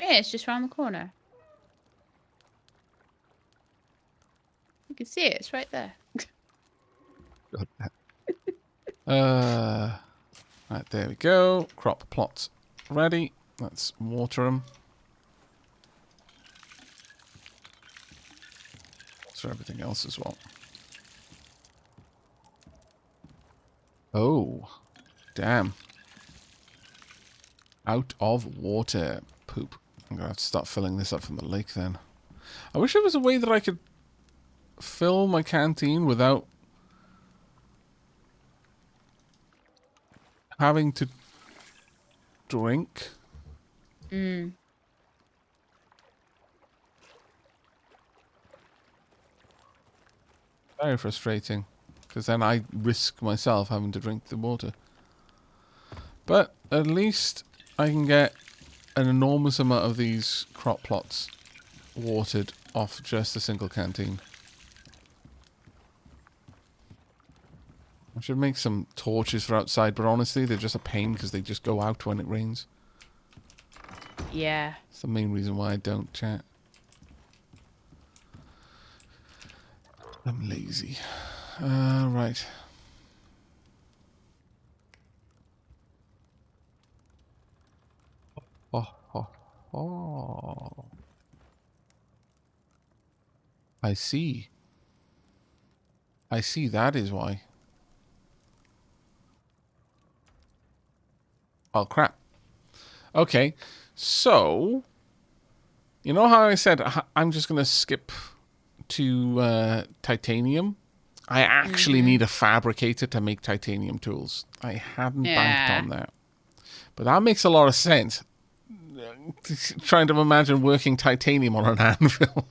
Yeah, it's just round the corner. You can see it. It's right there. Right, there we go. Crop plots ready. Let's water them. Water everything else as well. Oh, damn. Out of water. Poop. I'm going to have to start filling this up from the lake then. I wish there was a way that I could fill my canteen without having to drink. Mm. Very frustrating. Because then I risk myself having to drink the water. But at least I can get an enormous amount of these crop plots watered off just a single canteen. I should make some torches for outside, but honestly, they're just a pain because they just go out when it rains. Yeah. That's the main reason why I don't, chat. I'm lazy. Right. Oh. I see. I see, that is why. Oh, crap. Okay, so... You know how I said I'm just going to skip to titanium? I actually need a fabricator to make titanium tools. I hadn't banked on that. But that makes a lot of sense. Trying to imagine working titanium on an anvil.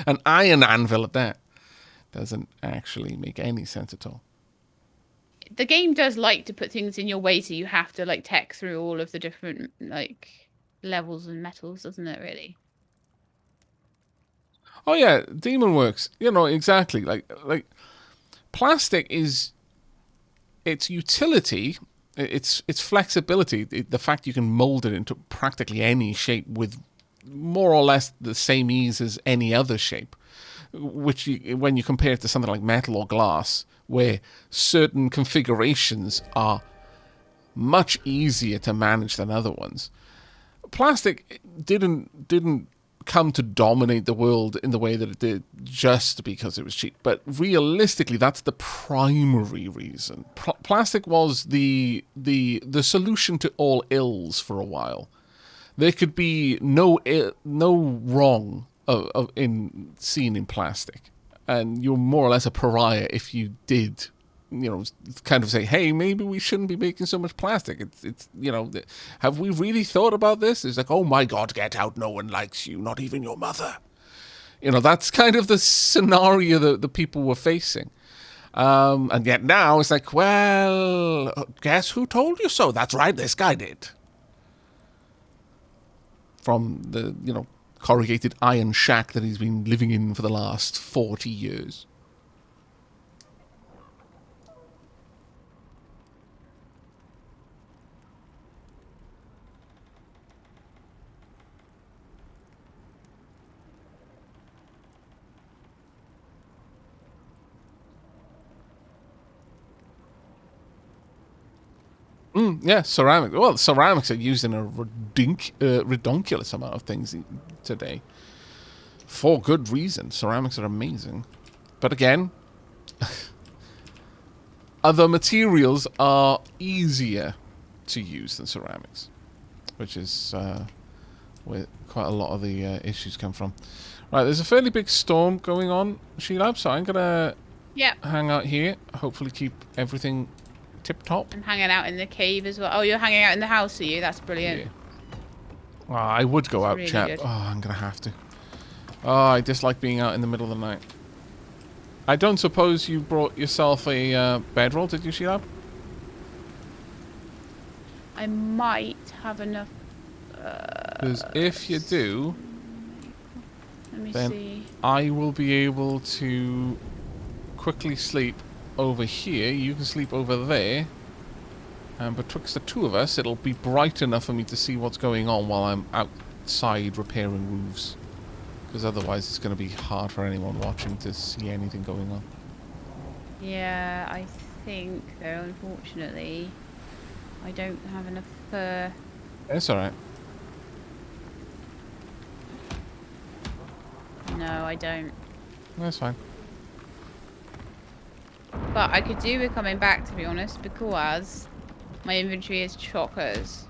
An iron anvil at that. Doesn't actually make any sense at all. The game does like to put things in your way, so you have to like tech through all of the different like levels and metals, doesn't it, really? Oh yeah, Demon works. You know, exactly. Like plastic is its utility, its flexibility, the fact you can mold it into practically any shape with more or less the same ease as any other shape, which when you compare it to something like metal or glass, where certain configurations are much easier to manage than other ones. Plastic didn't come to dominate the world in the way that it did just because it was cheap. But realistically, that's the primary reason. Plastic was the solution to all ills for a while. There could be no wrong in seen in plastic, and you're more or less a pariah if you did, you know, kind of say, hey, maybe we shouldn't be making so much plastic. It's you know, have we really thought about this? It's like, oh my God, get out. No one likes you, not even your mother. You know, that's kind of the scenario that the people were facing. And yet now it's like, well, guess who told you so? That's right, this guy did. From the, you know, corrugated iron shack that he's been living in for the last 40 years. Yeah, ceramic. Well, ceramics are used in a redonkulous amount of things today. For good reason. Ceramics are amazing. But again, other materials are easier to use than ceramics, which is where quite a lot of the issues come from. Right, there's a fairly big storm going on, Sheila, so I'm going to hang out here, hopefully keep everything tip-top. I'm hanging out in the cave as well. Oh, you're hanging out in the house, are you? That's brilliant. Yeah. Well, I would go out, really chap. Good. Oh, I'm going to have to. Oh, I dislike being out in the middle of the night. I don't suppose you brought yourself a bedroll, did you, Sheila? I might have enough. Because if you do, then see. I will be able to quickly sleep over here. You can sleep over there. And betwixt the two of us, it'll be bright enough for me to see what's going on while I'm out outside repairing roofs. Because otherwise it's going to be hard for anyone watching to see anything going on. Yeah, I think though, unfortunately, I don't have enough fur. It's alright. No, I don't. That's fine. But I could do with coming back, to be honest, because my inventory is chockers.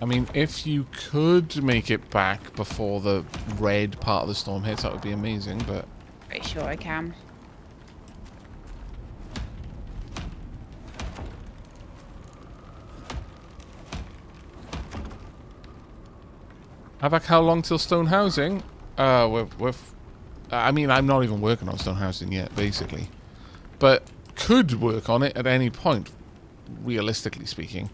I mean, if you could make it back before the red part of the storm hits, that would be amazing, but... Pretty sure I can. Aavak, how long till stone housing? I mean, I'm not even working on stone housing yet, basically. But could work on it at any point, realistically speaking.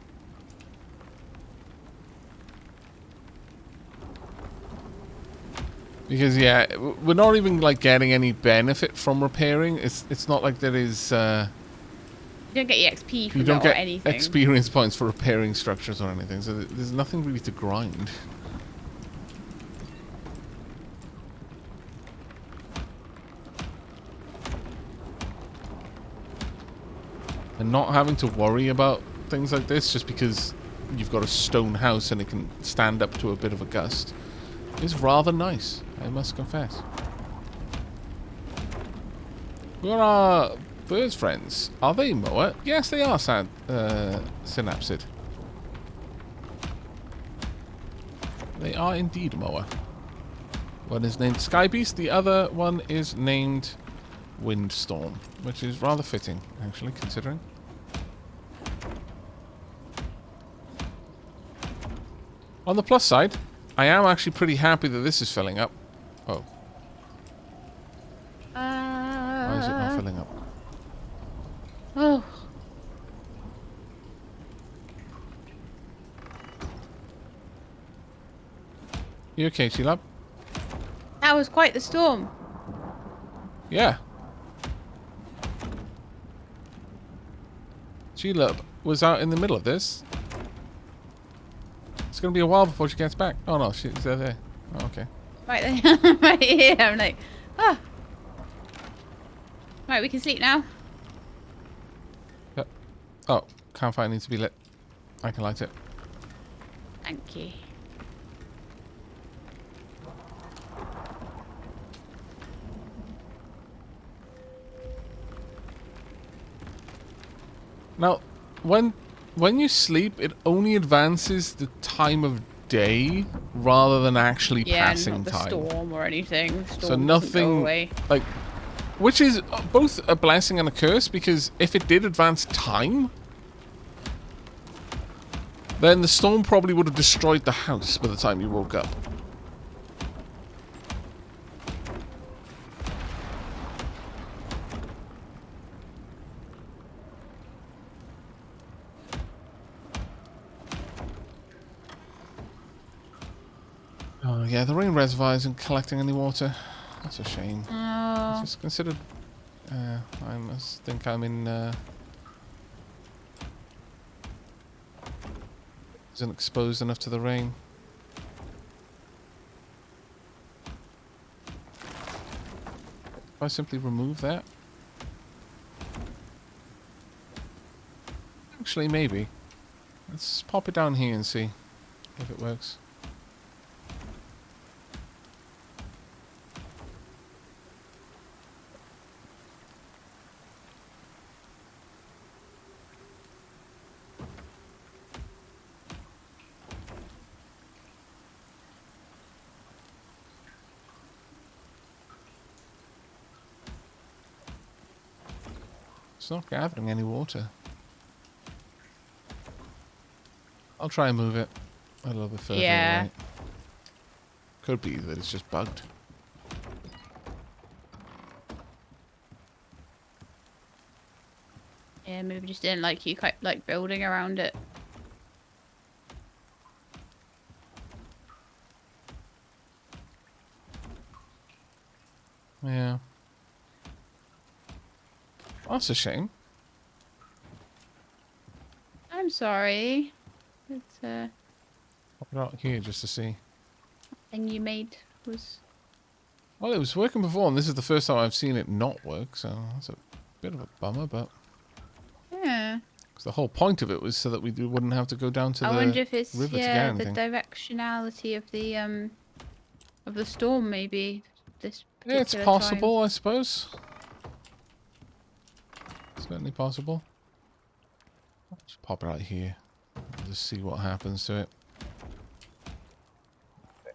Because, yeah, we're not even, like, getting any benefit from repairing. It's not like there is... You don't get EXP from you don't it or get anything. experience points for repairing structures or anything, so there's nothing really to grind. And not having to worry about things like this just because you've got a stone house and it can stand up to a bit of a gust is rather nice, I must confess. Who are our birds friends? Are they Moa? Yes, they are, Synapsid. They are indeed Moa. One is named Skybeast, the other one is named Windstorm, which is rather fitting, actually, considering. On the plus side, I am actually pretty happy that this is filling up. Oh. Why is it not filling up? Oh. You okay, Sheila? That was quite the storm. Yeah. Sheila was out in the middle of this. It's going to be a while before she gets back. Oh no, she's there. Oh, okay. Right there. Right here. I'm like, ah. Right, we can sleep now. Yep. Oh, campfire needs to be lit. I can light it. Thank you. Now, when you sleep, it only advances the time of day rather than actually passing not the time. storm or anything. Storm So nothing like, which is both a blessing and a curse, because if it did advance time, then the storm probably would have destroyed the house by the time you woke up. Oh yeah, the rain reservoir isn't collecting any water. That's a shame. Oh. It's just considered. I must think I'm in. Isn't exposed enough to the rain. If I simply remove that. Actually, maybe. Let's pop it down here and see if it works. It's not gathering any water. I'll try and move it a little bit further Yeah. away. Could be that it's just bugged. Yeah, maybe just didn't like you quite like building around it. Yeah. That's a shame. I'm sorry. It's Pop it out here just to see. thing you made was... Well, it was working before, and this is the first time I've seen it not work, so that's a bit of a bummer, but... Yeah. Because the whole point of it was so that we wouldn't have to go down to I the wonder if it's, river to get yeah, the anything. directionality of the storm, maybe, this Yeah, it's particular possible, time. I suppose. Certainly possible. Just pop it out here. Just see what happens to it.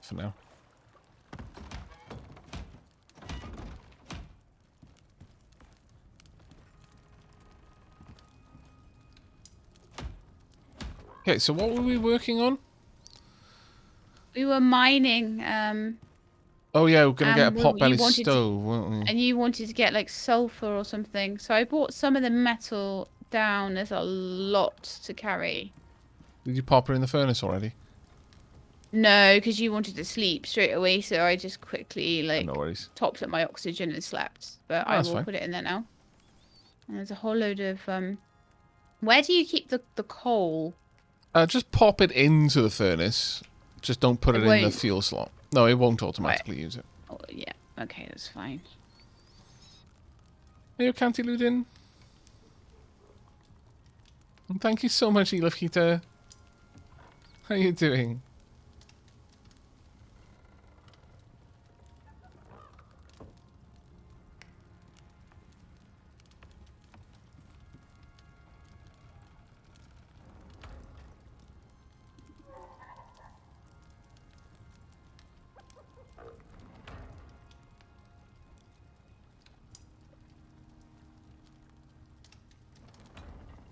For now. Okay, so what were we working on? We were mining, Oh yeah, we're gonna get a you potbelly wanted to, stove, weren't we? and you wanted to get like sulfur or something. So I brought some of the metal down. There's a lot to carry. Did you pop her in the furnace already? No, because you wanted to sleep straight away, so I just quickly like No worries. topped up my oxygen and slept. But Oh, I that's will fine. put it in there now. And there's a whole load of Where do you keep the coal? Just pop it into the furnace. Just don't put It it in the won't. fuel slot. No, it won't Right. automatically use it. Oh yeah. Okay, that's fine. Are you Cantiludin? And thank you so much, Elafita. How you doing?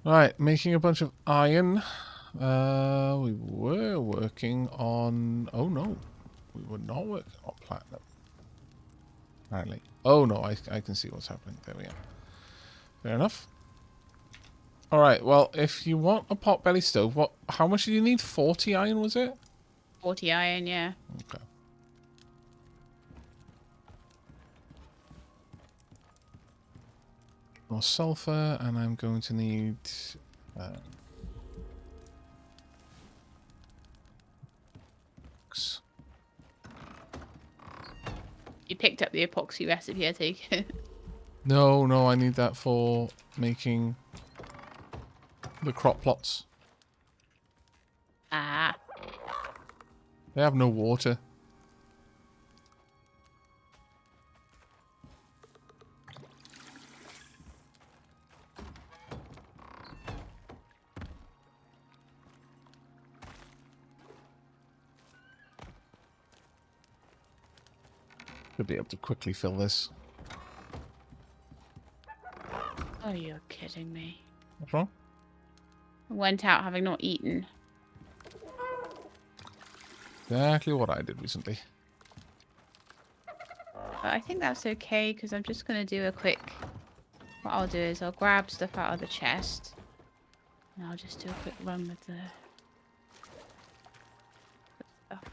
Right, making a bunch of iron. We were working on... Oh no, we were not working on platinum. Apparently. Oh no, I can see what's happening. There we are. Fair enough. Alright, well, if you want a potbelly stove, how much do you need? 40 iron, was it? 40 iron, yeah. Okay. More sulfur, and I'm going to need... You picked up the epoxy recipe, I take it. No, I need that for making the crop plots. Ah. They have no water. Should be able to quickly fill this. Oh, you're kidding me. What's wrong? I went out having not eaten. Exactly what I did recently. But I think that's okay, because I'm just going to do a quick... What I'll do is I'll grab stuff out of the chest. And I'll just do a quick run with the... stuff.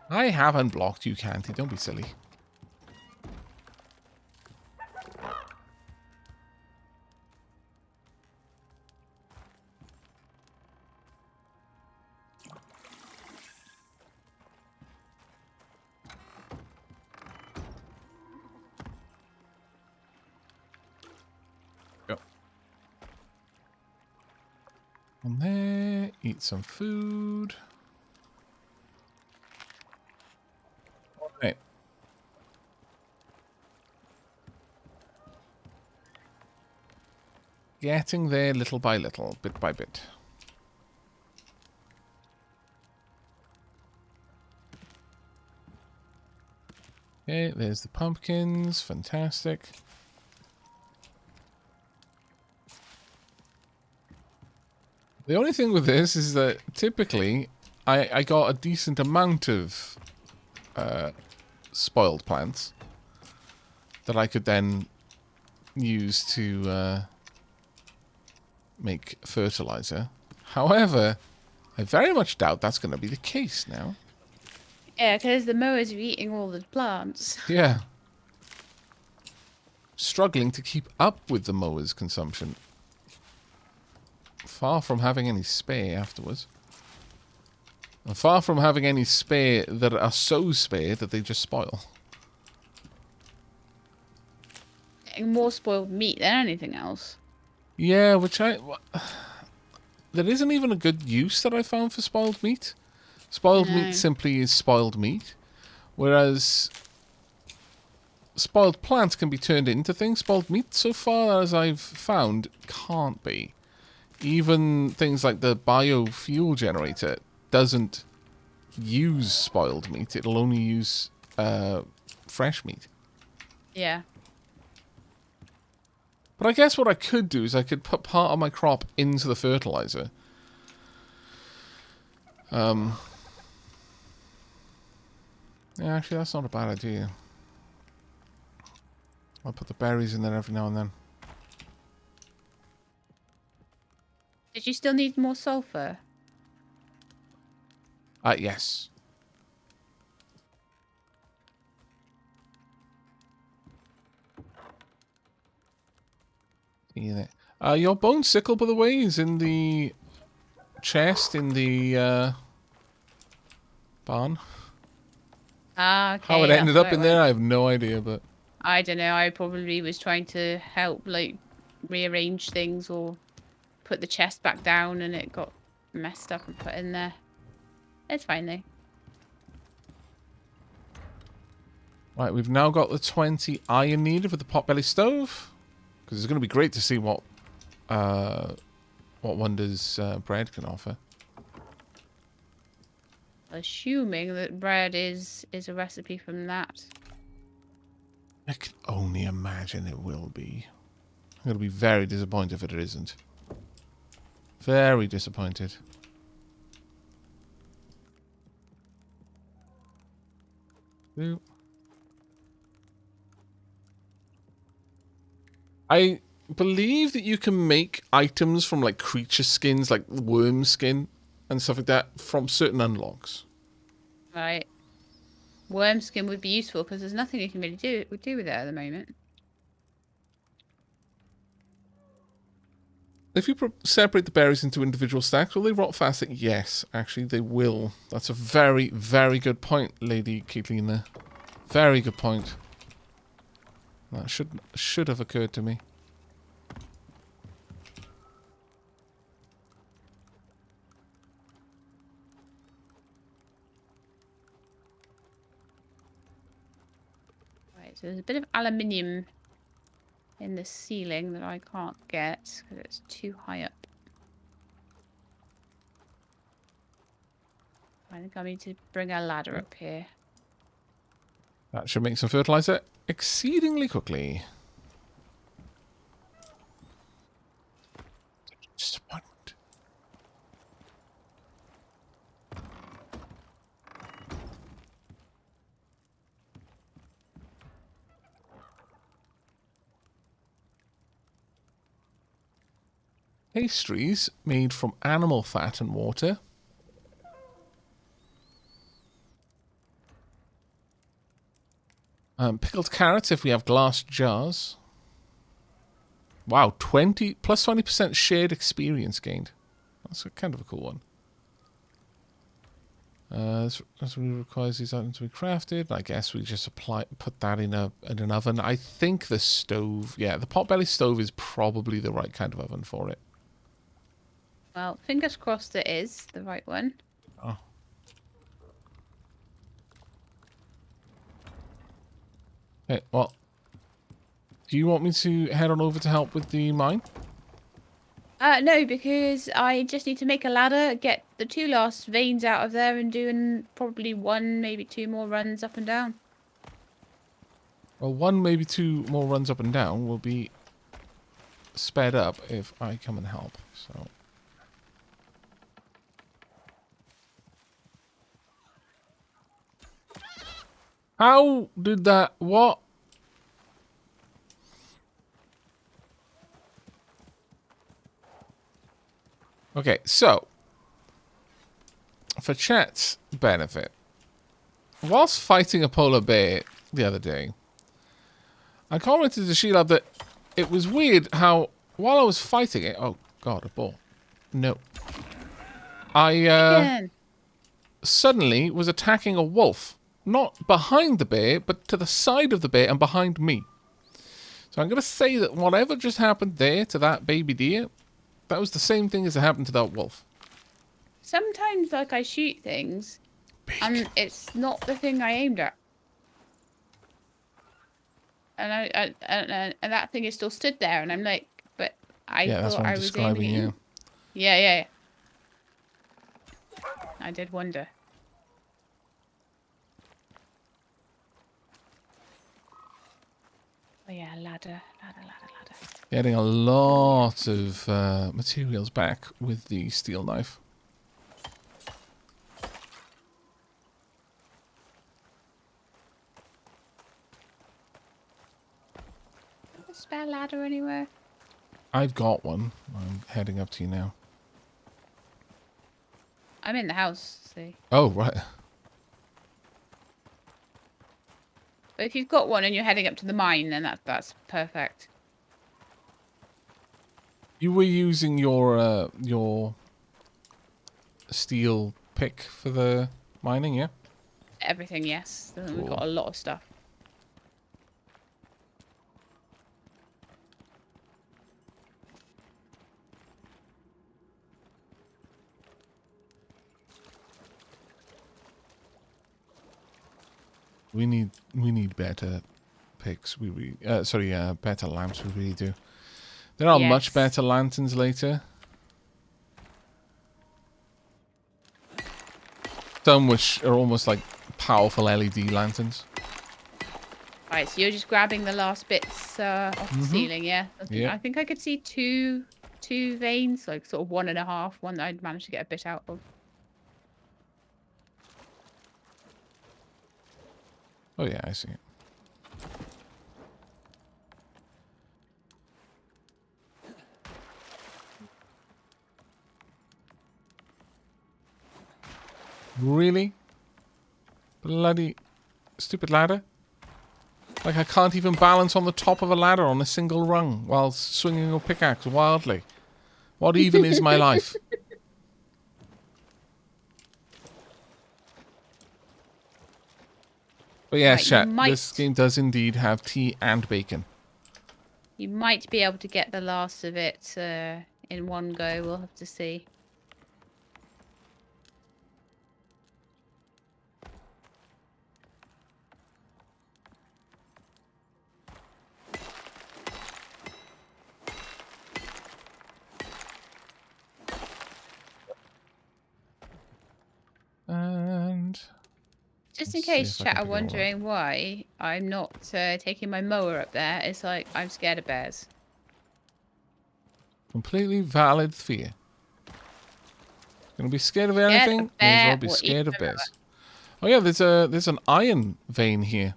I haven't blocked you, Canty. Don't be silly. Go. On there. Eat some food. Alright. Getting there little by little, bit by bit. Okay, there's the pumpkins. Fantastic. The only thing with this is that typically I got a decent amount of spoiled plants that I could then use to make fertilizer. However, I very much doubt that's going to be the case now. Yeah, because the mowers are eating all the plants. Yeah. Struggling to keep up with the mower's consumption. far from having any spare afterwards. And far from having any spare that are so spare that they just spoil. Getting more spoiled meat than anything else. Yeah, which there isn't even a good use that I found for spoiled meat. Spoiled meat simply is spoiled meat. Whereas spoiled plants can be turned into things. Spoiled meat, so far as I've found, can't be. Even things like the biofuel generator doesn't use spoiled meat. It'll only use fresh meat. Yeah. But I guess what I could do is I could put part of my crop into the fertilizer. Yeah, actually, that's not a bad idea. I'll put the berries in there every now and then. Did you still need more sulfur? Yes. Your bone sickle, by the way, is in the chest in the barn. Ah, okay. How it ended up in there, I have no idea, but... I don't know, I probably was trying to help, like, rearrange things or put the chest back down and it got messed up and put in there. It's fine, though. Right, we've now got the 20 iron needed for the potbelly stove. Because it's going to be great to see what wonders bread can offer. Assuming that bread is a recipe from that. I can only imagine it will be. I'm going to be very disappointed if it isn't. Very disappointed. Boop. I believe that you can make items from like creature skins, like worm skin and stuff like that, from certain unlocks. Right. Worm skin would be useful because there's nothing you can really do with it at the moment. If you separate the berries into individual stacks, will they rot faster? Yes, actually they will. That's a very, very good point, Lady Caitlin. Very good point. That should have occurred to me. Right, so there's a bit of aluminium in the ceiling that I can't get because it's too high up. I think I need to bring a ladder up here. That should make some fertilizer exceedingly quickly. Disappointment. Pastries made from animal fat and water. Pickled carrots if we have glass jars. Wow, plus 20% shared experience gained. That's kind of a cool one. This really requires these items to be crafted. I guess we just put that in an oven. I think the stove, yeah, the potbelly stove is probably the right kind of oven for it. Well, fingers crossed it is the right one. Oh. Okay, well, do you want me to head on over to help with the mine? No, because I just need to make a ladder, get the 2 last veins out of there and do probably 1, maybe 2 more runs up and down. Well, 1, maybe 2 more runs up and down will be sped up if I come and help, so... How did that... What? Okay, so... For chat's benefit, whilst fighting a polar bear the other day, I commented to Sheila that it was weird how, while I was fighting it... Oh, God, a ball. No. I Again. suddenly was attacking a wolf. Not behind the bear, but to the side of the bear and behind me. So I'm going to say that whatever just happened there to that baby deer, that was the same thing as happened to that wolf. Sometimes, like, I shoot things, and it's not the thing I aimed at. And and that thing is still stood there, and I'm like, but I Yeah, that's thought what I'm I was aiming describing, at yeah. you. Yeah. I did wonder. Oh yeah, ladder. Getting a lot of materials back with the steel knife. A spare ladder anywhere? I've got one. I'm heading up to you now. I'm in the house, see. Oh, right. But if you've got one and you're heading up to the mine, then that's perfect. You were using your steel pick for the mining, yeah? Everything, yes. Then we've Cool. got a lot of stuff. We need better picks. Better lamps. We really do. There are much Yes. better lanterns later. Some which are almost like powerful LED lanterns. Right, so you're just grabbing the last bits off the ceiling, yeah? Yeah. I think I could see two veins, like sort of 1.5, one that I'd managed to get a bit out of. Oh yeah, I see it. Really? Bloody stupid ladder? Like I can't even balance on the top of a ladder on a single rung while swinging a pickaxe wildly. What even is my life? But yes, Right, chat, this game does indeed have tea and bacon. You might be able to get the last of it in one go. We'll have to see. And Just let's in see case if I can chat are pick it all up. wondering why I'm not taking my mower up there, it's like I'm scared of bears. Completely valid fear. Gonna be scared of Scared of anything? May as bear well be or scared of even a bears. Oh yeah, there's an iron vein here.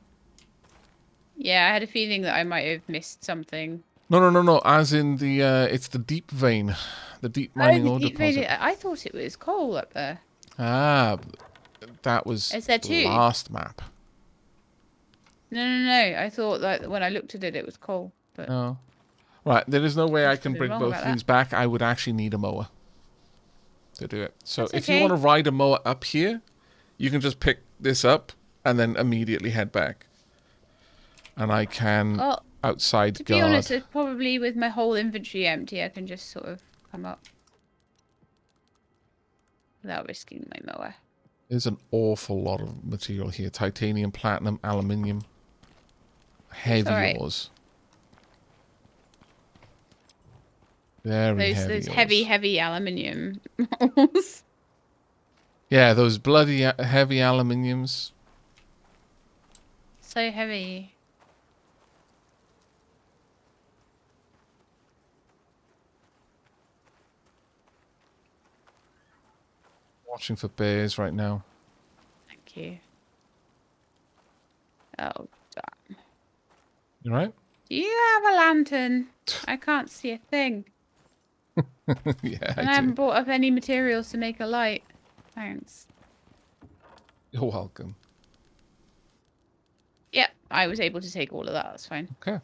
Yeah, I had a feeling that I might have missed something. No. As in the it's the deep vein, the deep mining the ore deep deposit. vein. I thought it was coal up there. Ah, that was Is there two? last map. No. I thought that when I looked at it, it was coal. But No. Right, there is no way I Must can have been bring wrong both about things back. I would actually need a mower to do it. So That's if you okay. want to ride a mower up here, you can just pick this up and then immediately head back. And I can well, outside to guard. be honest, it's probably with my whole inventory empty, I can just sort of come up without risking my mower. There's an awful lot of material here. Titanium, platinum, aluminium. Heavy alright. ores. Very heavy Those ores. heavy aluminium. Yeah, those bloody heavy aluminiums. So heavy. Watching for bears right now. Thank you. Oh, damn. You right? Do you have a lantern? I can't see a thing. Yeah, And I I haven't do. brought up any materials to make a light. Thanks. You're welcome. Yep, I was able to take all of that. That's fine. Okay.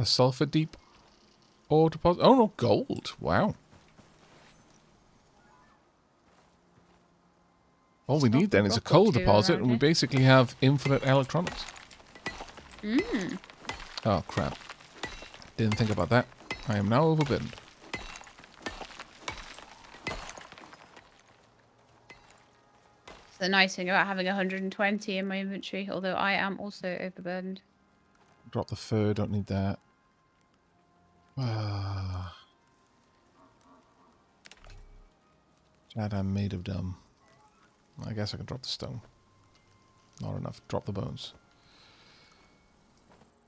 A sulfur deep ore deposit. Oh no, gold. Wow. All we need then is a coal deposit, and we basically have infinite electronics. Oh crap. Didn't think about that. I am now overburdened. It's the nice thing about having 120 in my inventory, although I am also overburdened. Drop the fur, don't need that. Ah. Chad, I'm made of dumb. I guess I can drop the stone. Not enough. Drop the bones.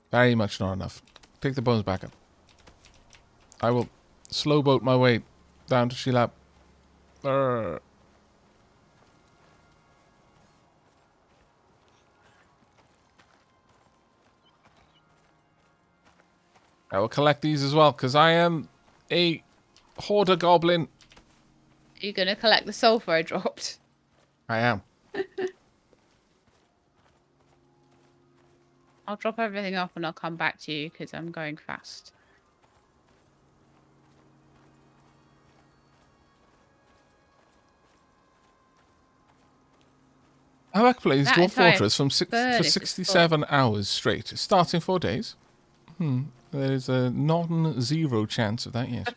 Very much not enough. Take the bones back up. I will slow boat my way down to Sheelap. I will collect these as well, because I am a hoarder goblin. Are you going to collect the sulfur I dropped? I am. I'll drop everything off and I'll come back to you because I'm going fast. Aavak plays Dwarf Fortress for 67 hours straight, starting 4 days. There is a non-zero chance of that, yes.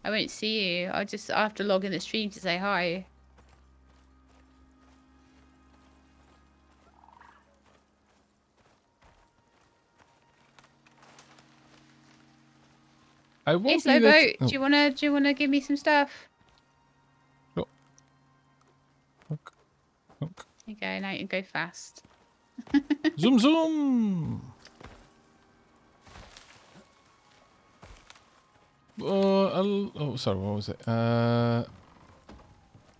I won't see you. I'll have to log in the stream to say hi. I won't hey, Slowboat, do you wanna give me some stuff? Look. Look. Look. You go now. You can go fast. Zoom zoom. Oh, sorry. What was it? I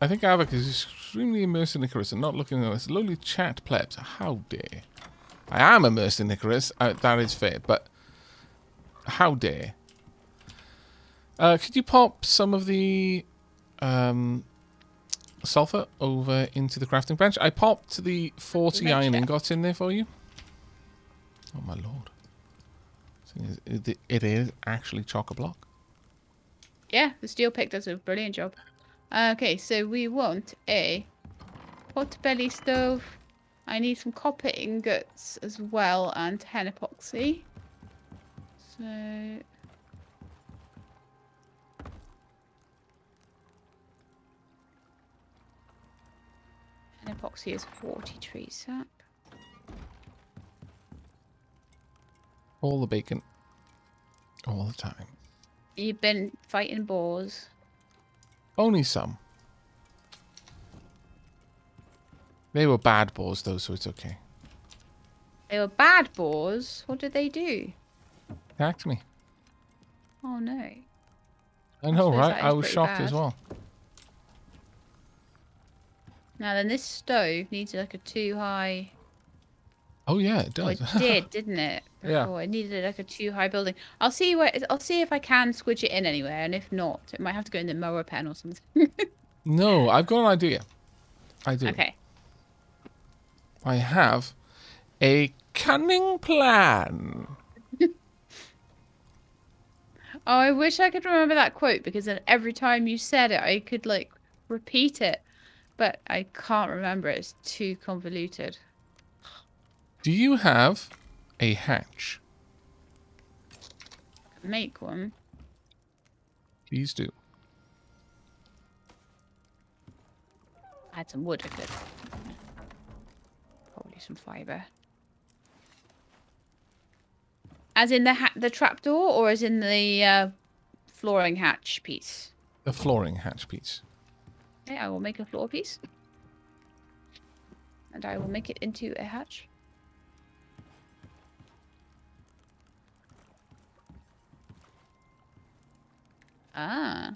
think Aavak is extremely immersed in Icarus and not looking at us. Lowly chat plebs. How dare! I am immersed in Icarus. That is fair, but how dare! Could you pop some of the sulfur over into the crafting bench? I popped the 40 iron ingots in there for you. Oh my lord. It is actually chock-a-block. Yeah, the steel pick does a brilliant job. Okay, so we want a pot-belly stove. I need some copper ingots as well and 10 epoxy. So... and epoxy is 40 tree sap. All the bacon. All the time. You've been fighting boars. Only some. They were bad boars though, so it's okay. They were bad boars? What did they do? Attacked me. Oh no. I know, right? I was shocked as well. Now then, this stove needs like a 2 high. Oh yeah, it does. Well, it did, didn't it? Before. Yeah. It needed like a 2 high building. I'll see if I can squidge it in anywhere, and if not, it might have to go in the mower pen or something. No, I've got an idea. I do. Okay. I have a cunning plan. Oh, I wish I could remember that quote because then every time you said it, I could like repeat it, but I can't remember. It's too convoluted. Do you have a hatch? Make one. Please do. I had some wood, I could. Probably some fibre. As in the trapdoor, or as in the flooring hatch piece? The flooring hatch piece. Okay, I will make a floor piece. And I will make it into a hatch. Ah.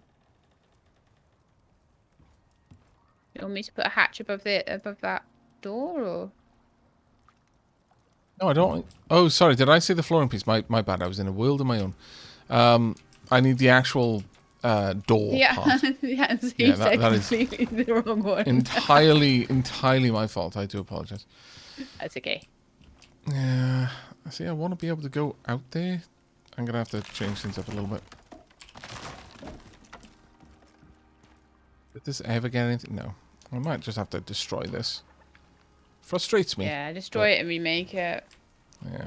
You want me to put a hatch above that door, or? No, I don't. Oh, sorry. Did I say the flooring piece? My bad. I was in a world of my own. I need the actual door part. Yeah, so you said that is completely the wrong one. entirely my fault. I do apologize. That's okay. Yeah. See, I want to be able to go out there. I'm going to have to change things up a little bit. Did this ever get anything? No. I might just have to destroy this. Frustrates me. Yeah, destroy it and remake it. Yeah.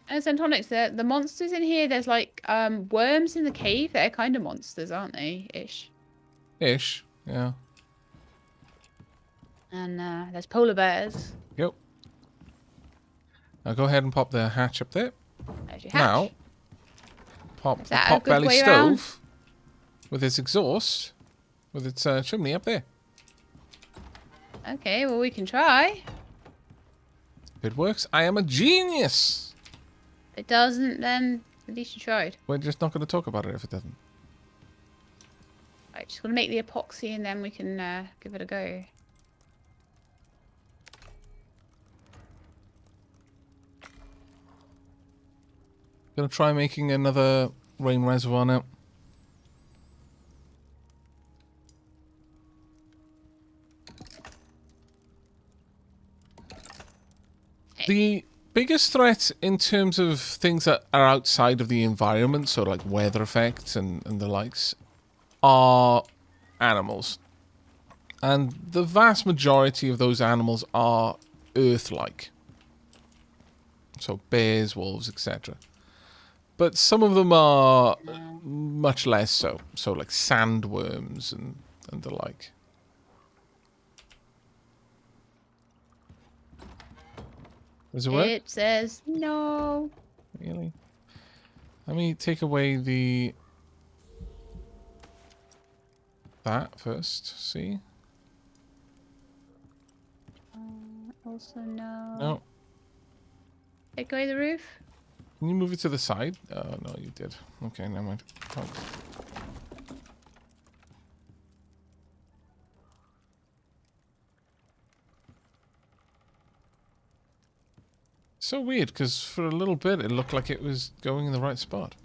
And Centonics, the monsters in here, there's like worms in the cave. They're kind of monsters, aren't they? Ish. Ish. Yeah. And there's polar bears. Yep. Now go ahead and pop the hatch up there. There's your hatch. Now, pop Is the that a good pot-belly way stove around? with its exhaust, with its chimney up there. Okay, well we can try. If it works, I am a genius. If it doesn't, then at least you tried. We're just not going to talk about it if it doesn't. Right, just gonna make the epoxy and then we can give it a go. Gonna try making another rain reservoir now. The biggest threat in terms of things that are outside of the environment, so like weather effects and the likes, are animals. And the vast majority of those animals are Earth-like. So bears, wolves, etc. But some of them are much less so. So like sandworms and the like. Does it work? It says no. Really? Let me take away that first. See? Also no. No. Take away the roof. Can you move it to the side? Oh, no, you did. Okay, never mind. Oh. So weird, because for a little bit it looked like it was going in the right spot.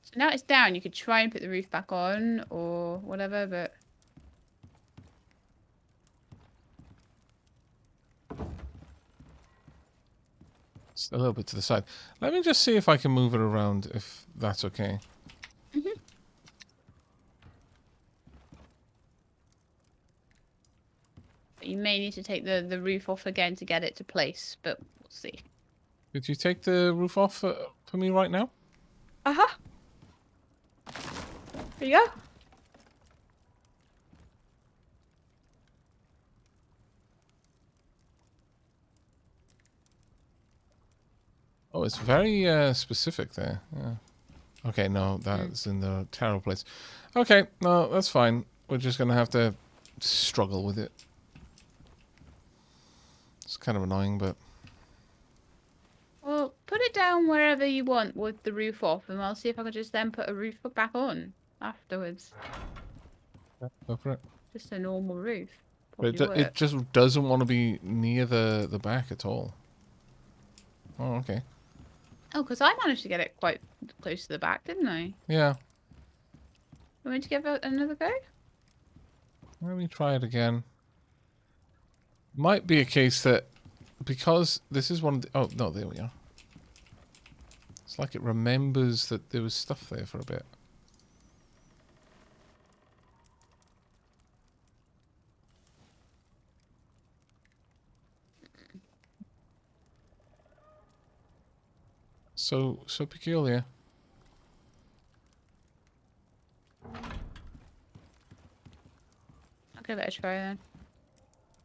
So now it's down. You could try and put the roof back on or whatever, but It's a little bit to the side. Let me just see if I can move it around, if that's okay. you may need to take the roof off again to get it to place, but we'll see. Could you take the roof off for me right now? Uh-huh. There you go. Oh, it's very specific there. Yeah. Okay, no, that's in the terrible place. Okay, no, that's fine. We're just going to have to struggle with it. It's kind of annoying, but... Well, put it down wherever you want with the roof off, and I'll see if I can just then put a roof back on afterwards. Yeah, go for it. Just a normal roof. But Probably it just doesn't want to be near the back at all. Oh, okay. Oh, because I managed to get it quite close to the back, didn't I? Yeah. You want me to give it another go? Let me try it again. Might be a case that because this is one of the... Oh, no, there we are. It's like it remembers that there was stuff there for a bit. So peculiar. I'll give it a try then.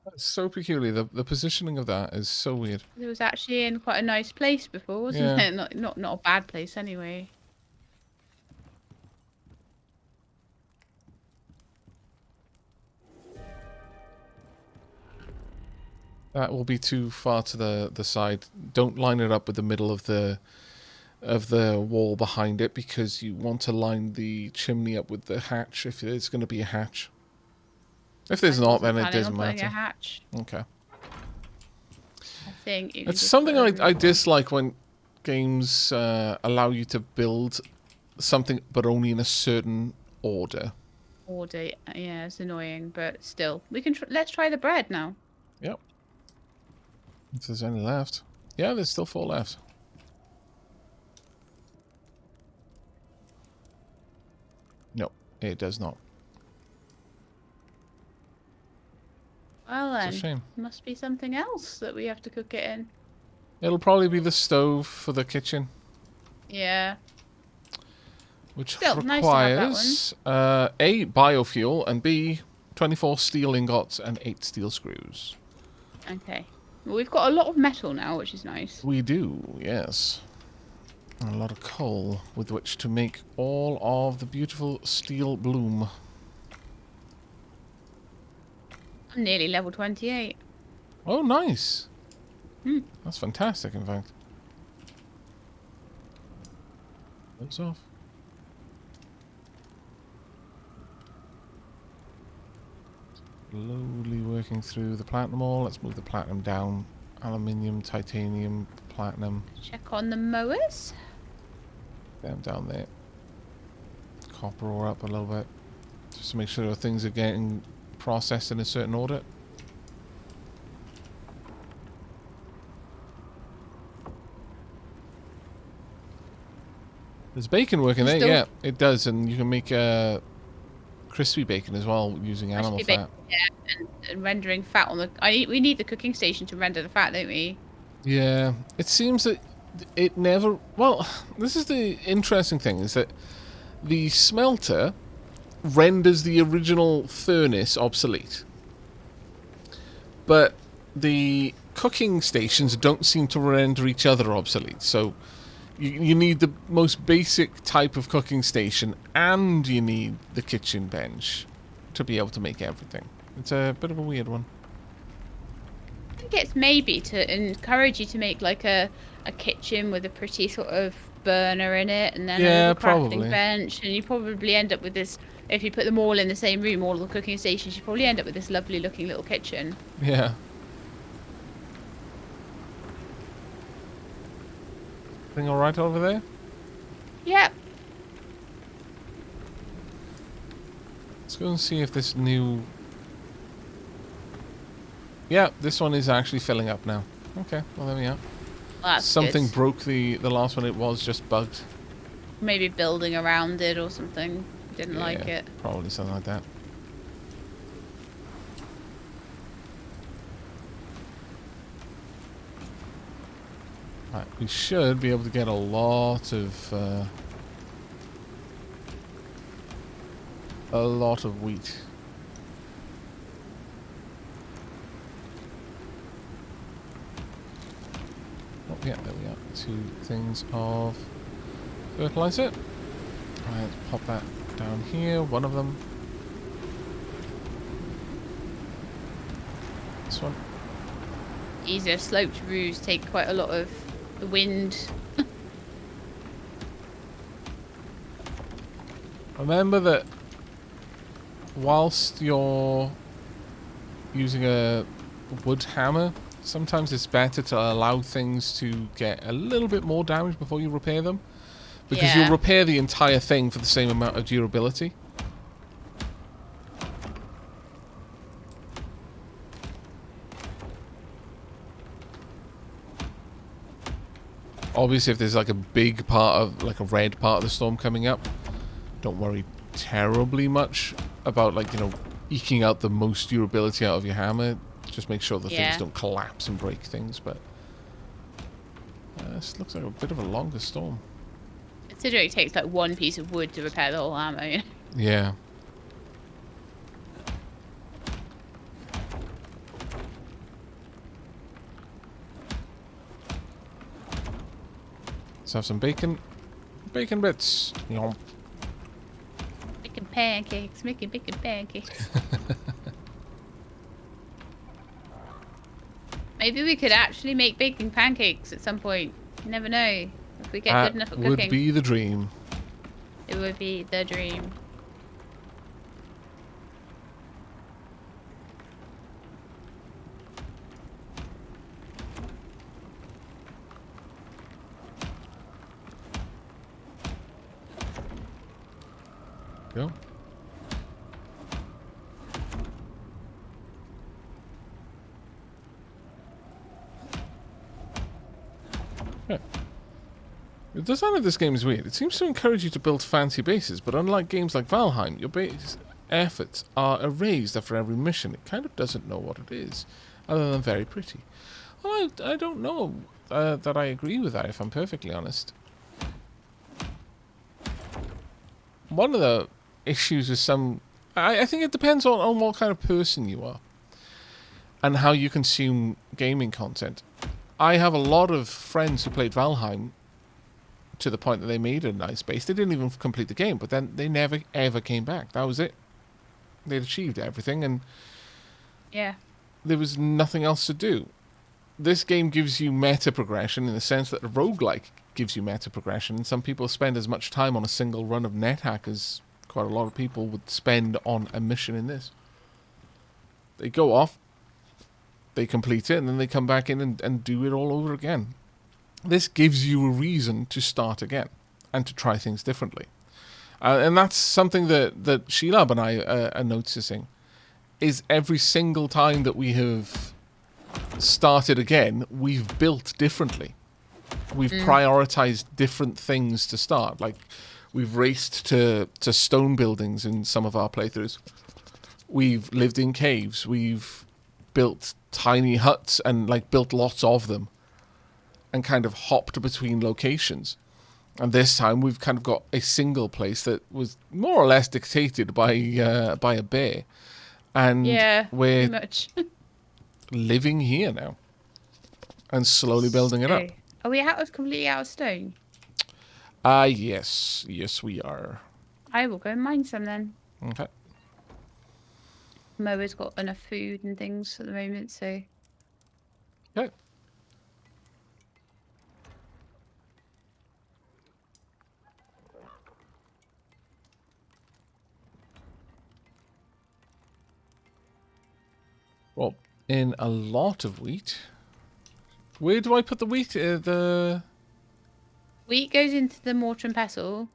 That's so peculiar. The positioning of that is so weird. It was actually in quite a nice place before, wasn't Yeah. it? Not a bad place anyway. That will be too far to the side. Don't line it up with the middle of the wall behind it, because you want to line the chimney up with the hatch if there's going to be a hatch. If there's not, then it doesn't Planning on putting matter. a hatch. Okay. I think you can It's just something put a I roof on. dislike when games allow you to build something, but only in a certain order. Order. Yeah, it's annoying, but still, we can. Let's try the bread now. Yep. If there's any left. Yeah, there's still 4 left. No, it does not. Well It's then, a shame. must be something else that we have to cook it in. It'll probably be the stove for the kitchen, Yeah. which Still, nice to have that requires A, biofuel, and B, 24 steel ingots and 8 steel screws. Okay. Well, we've got a lot of metal now, which is nice. We do, yes. And a lot of coal with which to make all of the beautiful steel bloom. I'm nearly level 28. Oh, nice. Hmm. That's fantastic, in fact. That's off. Slowly working through the platinum ore. Let's move the platinum down. Aluminium, titanium, platinum. Check on the mowers. Them down there. Copper ore up a little bit. Just to make sure things are getting processed in a certain order. There's bacon working there, yeah, it does, and you can make crispy bacon as well using animal fat. Yeah, and rendering fat on the. We need the cooking station to render the fat, don't we? Yeah, it seems that it never. Well, this is the interesting thing: is that the smelter renders the original furnace obsolete, but the cooking stations don't seem to render each other obsolete. So you need the most basic type of cooking station, and you need the kitchen bench to be able to make everything. It's a bit of a weird one. I think it's maybe to encourage you to make like a kitchen with a pretty sort of burner in it, and then a little crafting bench, and you probably end up with this. If you put them all in the same room, all the cooking stations, you probably end up with this lovely looking little kitchen. Yeah. Everything all right over there? Yep. Let's go and see if this new... Yeah, this one is actually filling up now. Okay, well there we are. Well, that's something good. broke the last one. It was just bugged. Maybe building around it or something. Didn't like it. Probably something like that. Right, we should be able to get a lot of wheat. Oh yeah, there we are. 2 things of fertilizer. Right, let's pop that down here. One of them. This one. Easier sloped roofs take quite a lot of the wind. Remember that whilst you're using a wood hammer, sometimes it's better to allow things to get a little bit more damage before you repair them. Because you'll repair the entire thing for the same amount of durability. Obviously, if there's like a big part of, like a red part of the storm coming up, don't worry terribly much about, like, you know, eking out the most durability out of your hammer. Just make sure the things don't collapse and break things, but this looks like a bit of a longer storm. Considering it takes like one piece of wood to repair the whole hammer. Yeah. Let's have some bacon. Bacon bits. Yomp. Making pancakes, making bacon pancakes. Maybe we could actually make baking pancakes at some point. You never know. If we get good enough at cooking. Would be the dream. It would be the dream. Go. Yeah. The design of this game is weird. It seems to encourage you to build fancy bases, but unlike games like Valheim, your base efforts are erased after every mission. It kind of doesn't know what it is, other than very pretty. Well, I don't know that I agree with that, if I'm perfectly honest. One of the issues with some... I think it depends on what kind of person you are and how you consume gaming content. I have a lot of friends who played Valheim to the point that they made a nice base. They didn't even complete the game, but then they never, ever came back. That was it. They'd achieved everything, and Yeah. there was nothing else to do. This game gives you meta progression in the sense that a roguelike gives you meta progression, and some people spend as much time on a single run of NetHack as quite a lot of people would spend on a mission in this. They go off, they complete it, and then they come back in and do it all over again. This gives you a reason to start again and to try things differently. And that's something that Sheilab and I are noticing, is every single time that we have started again, we've built differently. We've prioritized different things to start. Like, we've raced to stone buildings in some of our playthroughs. We've lived in caves. We've built tiny huts and built lots of them and kind of hopped between locations. And this time we've kind of got a single place that was more or less dictated by a bear. And Yeah, we're pretty much. living here now and slowly building it up. Are we completely out of stone? Yes. Yes, we are. I will go and mine some then. Okay. Moa's got enough food and things at the moment, so... Okay. Well, in a lot of wheat. Where do I put the wheat? The Wheat goes into the mortar and pestle.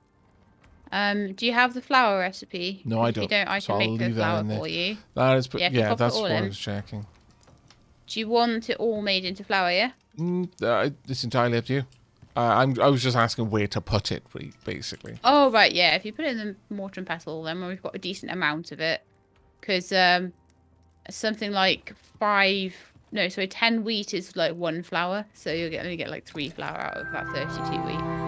Do you have the flour recipe? No, 'Cause I if don't. you don't, I So can I'll make the leave that flour in there. for you. That is, Yeah, if you yeah, pop it that's all what I in. was checking. Do you want it all made into flour, yeah? It's entirely up to you. I was just asking where to put it, basically. Oh, right, yeah. If you put it in the mortar and pestle, then we've got a decent amount of it. Because something like 10 wheat is like 1 flour. So you'll only get like 3 flour out of that 32 wheat.